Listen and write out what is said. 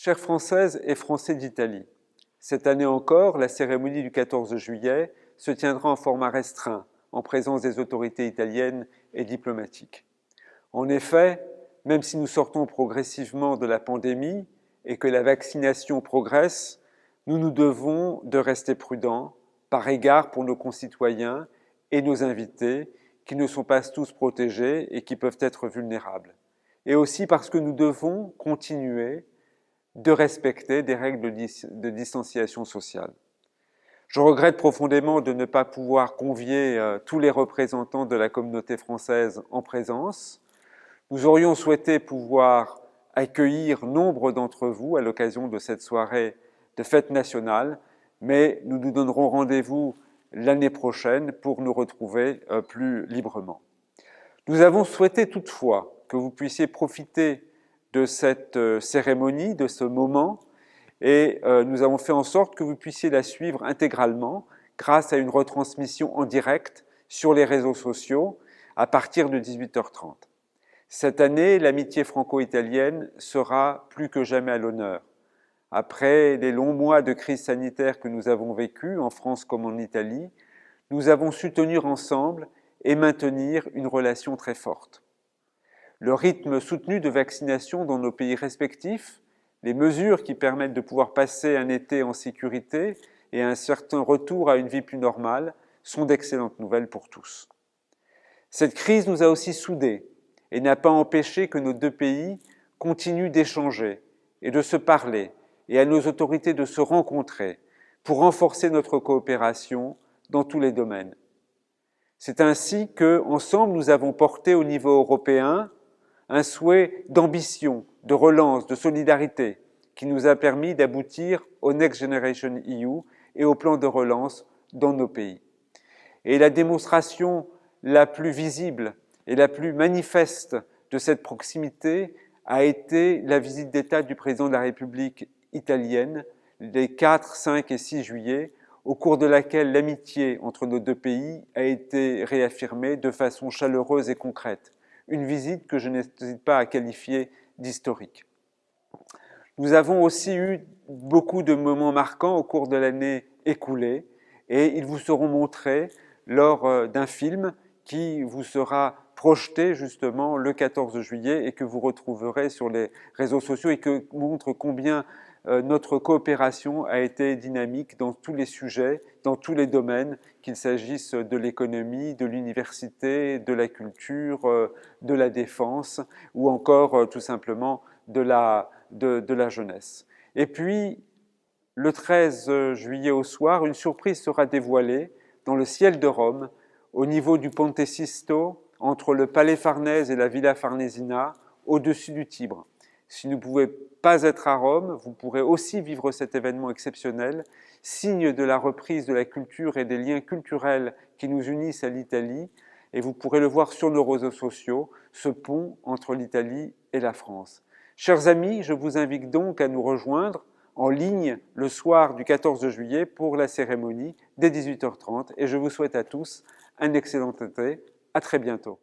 Chères Françaises et Français d'Italie, cette année encore, la cérémonie du 14 juillet se tiendra en format restreint, en présence des autorités italiennes et diplomatiques. En effet, même si nous sortons progressivement de la pandémie et que la vaccination progresse, nous nous devons de rester prudents par égard pour nos concitoyens et nos invités qui ne sont pas tous protégés et qui peuvent être vulnérables. Et aussi parce que nous devons continuer de respecter des règles de distanciation sociale. Je regrette profondément de ne pas pouvoir convier tous les représentants de la communauté française en présence. Nous aurions souhaité pouvoir accueillir nombre d'entre vous à l'occasion de cette soirée de fête nationale, mais nous nous donnerons rendez-vous l'année prochaine pour nous retrouver plus librement. Nous avons souhaité toutefois que vous puissiez profiter de cette cérémonie, de ce moment, et nous avons fait en sorte que vous puissiez la suivre intégralement grâce à une retransmission en direct sur les réseaux sociaux à partir de 18h30. Cette année, l'amitié franco-italienne sera plus que jamais à l'honneur. Après les longs mois de crise sanitaire que nous avons vécus, en France comme en Italie, nous avons su tenir ensemble et maintenir une relation très forte. Le rythme soutenu de vaccination dans nos pays respectifs, les mesures qui permettent de pouvoir passer un été en sécurité et un certain retour à une vie plus normale sont d'excellentes nouvelles pour tous. Cette crise nous a aussi soudés et n'a pas empêché que nos deux pays continuent d'échanger et de se parler et à nos autorités de se rencontrer pour renforcer notre coopération dans tous les domaines. C'est ainsi qu'ensemble, nous avons porté au niveau européen un souhait d'ambition, de relance, de solidarité qui nous a permis d'aboutir au Next Generation EU et au plan de relance dans nos pays. Et la démonstration la plus visible et la plus manifeste de cette proximité a été la visite d'État du président de la République italienne les 4, 5 et 6 juillet, au cours de laquelle l'amitié entre nos deux pays a été réaffirmée de façon chaleureuse et concrète. Une visite que je n'hésite pas à qualifier d'historique. Nous avons aussi eu beaucoup de moments marquants au cours de l'année écoulée et ils vous seront montrés lors d'un film qui vous sera projeté justement le 14 juillet et que vous retrouverez sur les réseaux sociaux et qui montre combien notre coopération a été dynamique dans tous les sujets, dans tous les domaines, qu'il s'agisse de l'économie, de l'université, de la culture, de la défense ou encore tout simplement de la jeunesse. Et puis, le 13 juillet au soir, une surprise sera dévoilée dans le ciel de Rome, au niveau du Ponte Sisto, entre le Palais Farnèse et la Villa Farnesina, au-dessus du Tibre. Si vous ne pouvez pas être à Rome, vous pourrez aussi vivre cet événement exceptionnel, signe de la reprise de la culture et des liens culturels qui nous unissent à l'Italie, et vous pourrez le voir sur nos réseaux sociaux, ce pont entre l'Italie et la France. Chers amis, je vous invite donc à nous rejoindre en ligne le soir du 14 juillet pour la cérémonie dès 18h30, et je vous souhaite à tous un excellent été. À très bientôt.